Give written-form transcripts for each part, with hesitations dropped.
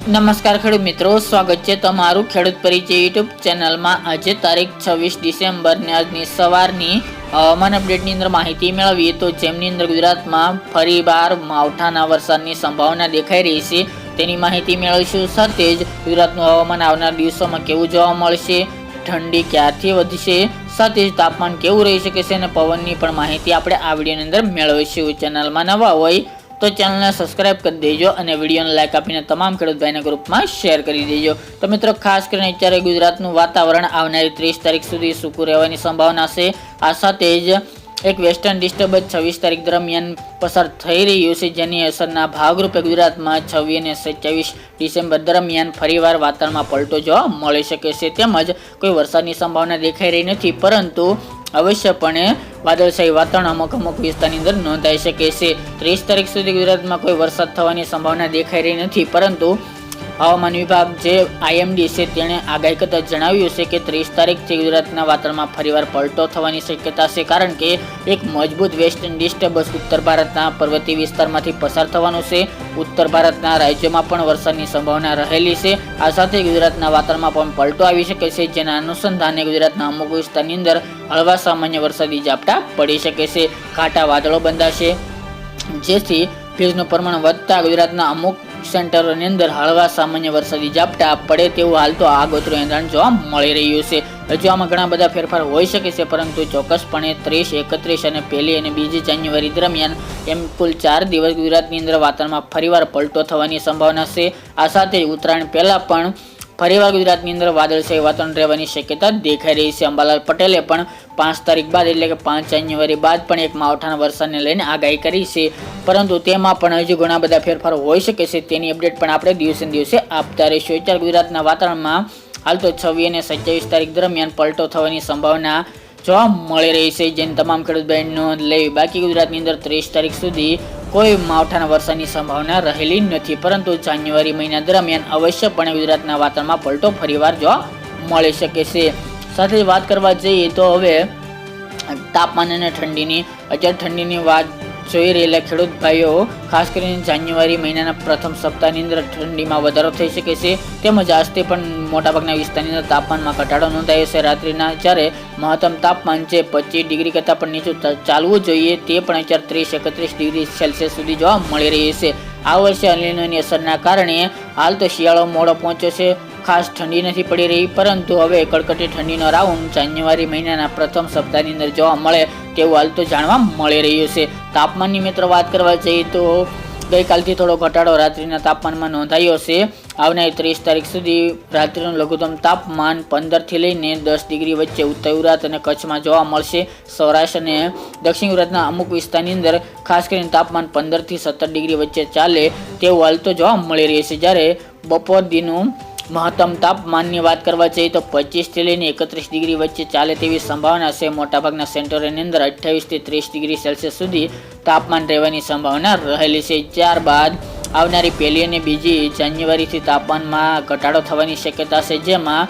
નમસ્કાર ખેડૂત મિત્રો, સ્વાગત છે તમારું ખેડૂત પરિચય યુટ્યુબ ચેનલમાં। આજે તારીખ 26 ડિસેમ્બર ને આજની સવારની હવામાન અપડેટની અંદર માહિતી મેળવીએ તો જેમની અંદર ગુજરાતમાં ફરીવાર માવઠાના વરસાદની સંભાવના દેખાઈ રહી છે તેની માહિતી મેળવીશું। સાથે જ ગુજરાતનું હવામાન આવનાર દિવસોમાં કેવું જોવા મળશે, ઠંડી ક્યારથી વધશે, સાથે જ તાપમાન કેવું રહી શકે છે અને પવનની પણ માહિતી આપણે આ વિડીયોની અંદર મેળવીશું। ચેનલમાં નવા હોય તો ચેનલને સબસ્ક્રાઇબ કરી દેજો અને વિડીયોને લાઇક આપીને તમામ ખેડૂત ભાઈના ગ્રુપમાં શેર કરી દેજો। તો મિત્રો, ખાસ કરીને અત્યારે ગુજરાતનું વાતાવરણ આવનારી 30 તારીખ સુધી સૂકું રહેવાની સંભાવના છે। આ સાથે જ એક વેસ્ટર્ન ડિસ્ટર્બન્સ 26 તારીખ દરમિયાન પસાર થઈ રહ્યું છે, જેની અસરના ભાગરૂપે ગુજરાતમાં 26 અને 27 ડિસેમ્બર દરમિયાન ફરીવાર વાતાવરણમાં પલટો જોવા મળી શકે છે। તેમજ કોઈ વરસાદની સંભાવના દેખાઈ રહી નથી, પરંતુ અવશ્યપણે વાદળછાયું વાતાવરણ અમુક વિસ્તારની અંદર નોંધાઈ શકે છે। 30 તારીખ સુધી ગુજરાતમાં કોઈ વરસાદ થવાની સંભાવના દેખાઈ રહી નથી, પરંતુ હવામાન વિભાગ જે IMD છે તેણે આગાહી કરતા જણાવ્યું છે કે 30 તારીખથી ગુજરાતના વાતાવરણમાં ફરીવાર પલટો થવાની શક્યતા છે, કારણ કે એક મજબૂત વેસ્ટર્ન ડિસ્ટર્બન્સ ઉત્તર ભારતના પર્વતીય વિસ્તારમાંથી પસાર થવાનું છે। ઉત્તર ભારતના રાજ્યોમાં પણ વરસાદની સંભાવના રહેલી છે। આ સાથે ગુજરાતના વાતાવરણમાં પણ પલટો આવી શકે છે, જેના અનુસંધાને ગુજરાતના અમુક વિસ્તારની અંદર હળવા સામાન્ય વરસાદી ઝાપટા પડી શકે છે। ઘાટા વાદળો બંધાશે, જેથી ભેજનું પ્રમાણ વધતા ગુજરાતના અમુક સેન્ટરોની અંદર હળવા સામાન્ય વરસાદી ઝાપટા પડે તેવું હાલ તો આગોતરું એંધાણ જોવા મળી રહ્યું છે। હજુ આમાં ઘણા બધા ફેરફાર હોઈ શકે છે, પરંતુ ચોક્કસપણે 30, 31 અને 1 અને 2 જાન્યુઆરી દરમિયાન એમ કુલ 4 દિવસ ગુજરાતની અંદર વાતાવરણમાં ફરીવાર પલટો થવાની સંભાવના છે। આ સાથે ઉત્તરાયણ પહેલા પણ ફરીવાર ગુજરાતની અંદર વાદળછાયું વાતાવરણ રહેવાની શક્યતા દેખાઈ રહી છે। અંબાલાલ પટેલે પણ 5 તારીખ બાદ એટલે કે 5 જાન્યુઆરી બાદ પણ એક માવઠાના વરસાદને લઈને આગાહી કરી છે, પરંતુ તેમાં પણ હજુ ઘણા બધા ફેરફારો હોઈ શકે છે। તેની અપડેટ પણ આપણે દિવસે દિવસે આપતા રહીશું। અત્યારે ગુજરાતના વાતાવરણમાં હાલ તો 26 અને 27 તારીખ દરમિયાન પલટો થવાની સંભાવના જોવા મળી રહી છે, જેની તમામ ખેડૂત ભાઈ નોંધ લેવી। બાકી ગુજરાતની અંદર 30 તારીખ સુધી કોઈ માવઠાના વરસાદની સંભાવના રહેલી નથી, પરંતુ જાન્યુઆરી મહિના દરમિયાન અવશ્યપણે ગુજરાતના વાતાવરણમાં પલટો ફરીવાર જોવા મળી શકે છે। સાથે વાત કરવા જઈએ તો હવે તાપમાન અને ઠંડીની, અત્યારે ઠંડીની વાત જોઈ રહેલા ખેડૂત ભાઈઓ ખાસ કરીને જાન્યુઆરી મહિનાના પ્રથમ સપ્તાહની અંદર ઠંડીમાં વધારો થઈ શકે છે, તેમજ આજથી પણ મોટાભાગના વિસ્તારની અંદર તાપમાનમાં ઘટાડો નોંધાયો છે। રાત્રિના જ્યારે મહત્તમ તાપમાન જે 25 ડિગ્રી કરતાં પણ નીચું ચાલવું જોઈએ તે પણ અત્યારે 30-31 ડિગ્રી સેલ્સિયસ સુધી જોવા મળી રહી છે। આ વર્ષે અલ નીનોની અસરના કારણે હાલ તો શિયાળો મોડો પહોંચ્યો છે, ખાસ ઠંડી નથી પડી રહી, પરંતુ હવે કડકડી ઠંડીનો રાઉન્ડ જાન્યુઆરી મહિનાના પ્રથમ સપ્તાહની અંદર જોવા મળે તેવું હાલ તો જાણવા મળી રહ્યું છે। તાપમાનની મિત્રો વાત કરવા જઈએ તો ગઈકાલથી થોડો ઘટાડો રાત્રિના તાપમાનમાં નોંધાયો છે। આવનારી 30 તારીખ સુધી રાત્રિનું લઘુત્તમ તાપમાન 15 થી લઈને 10 ડિગ્રી વચ્ચે ઉત્તર ગુજરાત અને કચ્છમાં જોવા મળશે। સૌરાષ્ટ્ર અને દક્ષિણ ગુજરાતના અમુક વિસ્તારની અંદર ખાસ કરીને તાપમાન 15 થી 17 ડિગ્રી વચ્ચે ચાલે તેવું હાલ તો જોવા મળી રહ્યું છે। જ્યારે બપોર દીનું મહત્તમ તાપમાનની વાત કરવા જઈએ તો 25 થી લઈને 31 ડિગ્રી વચ્ચે ચાલે તેવી સંભાવના છે। મોટાભાગના સેન્ટરોની અંદર 28 થી 30 ડિગ્રી સેલ્સિયસ સુધી તાપમાન રહેવાની સંભાવના રહેલી છે। ત્યારબાદ આવનારી 1 અને 2 જાન્યુઆરીથી તાપમાનમાં ઘટાડો થવાની શક્યતા છે, જેમાં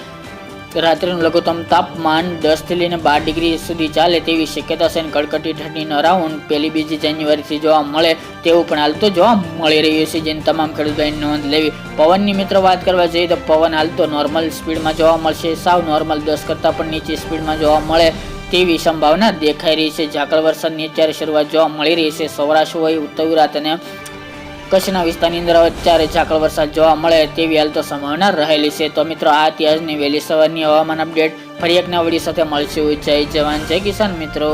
રાત્રિનું લઘુત્તમ તાપમાન 10 થી લઈને 12 ડિગ્રી સુધી ચાલે તેવી શક્યતા છે। કડકડી ઠંડીનો રાઉન્ડ 1-2 જાન્યુઆરીથી જોવા મળે તેવું પણ હાલ તો જોવા મળી રહ્યું છે, જેની તમામ ખેડૂત ભાઈ નોંધ લેવી। પવનની મિત્રો વાત કરવા જઈએ તો પવન હાલ તો નોર્મલ સ્પીડમાં જોવા મળશે, સાવ નોર્મલ 10 કરતાં પણ નીચી સ્પીડમાં જોવા મળે તેવી સંભાવના દેખાઈ રહી છે। ઝાકળ વરસાદની અત્યારે શરૂઆત જોવા મળી રહી છે। સૌરાષ્ટ્ર હોય, ઉત્તર ગુજરાત અને કચ્છના વિસ્તારની અંદર અત્યારે ઝાકળ વરસાદ જોવા મળે તેવી હાલ તો સંભાવના રહેલી છે। તો મિત્રો, આ અત્યારની વહેલી સવારની હવામાન અપડેટ, ફરી એક નવા વિડીયો સાથે મળશું। જય જવાન જય કિસાન મિત્રો।